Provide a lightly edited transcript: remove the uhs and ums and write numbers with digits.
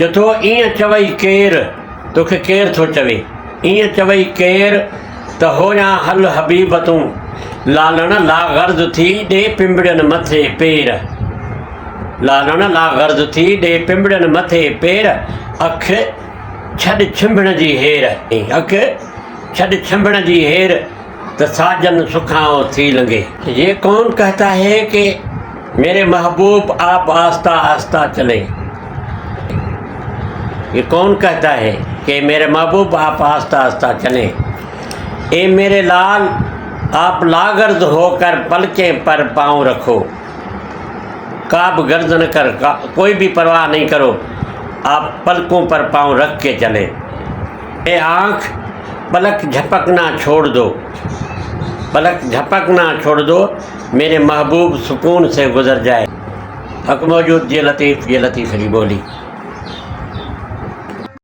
चथो ईअं चवई केरु, तोखे केरु थो चवे, ईअं चवई केरु त होया हल हबीब तूं लालण ला गर्द थी ॾे पिंबड़ियुनि मथे पेर, लालण ला गर्द थी ॾे पिंबड़ियुनि मथे पेर, अख छॾ छिंभण जी हेर, अख छॾ छिंभण जी हेर त साजन सुखाओ थी लंघे। ये कौन कहता है कि मेरे महबूब आप आस्ता आस्ता चले, ये कौन कहता है कि मेरे महबूब आप आस्ता आस्ता चले। ए मेरे लाल आप लागर्द होकर पलके पर पाँव रखो, काब गर्द न कर, कोई भी परवाह नहीं करो, आप पलकों पर पाँव रख के चले। ए आँख पलक झपकना छोड़ दो, पलक झपकना छोड़ दो, मेरे महबूब सुकून से गुजर जाए। हक मौजूद ये लतीफ़ की बोली।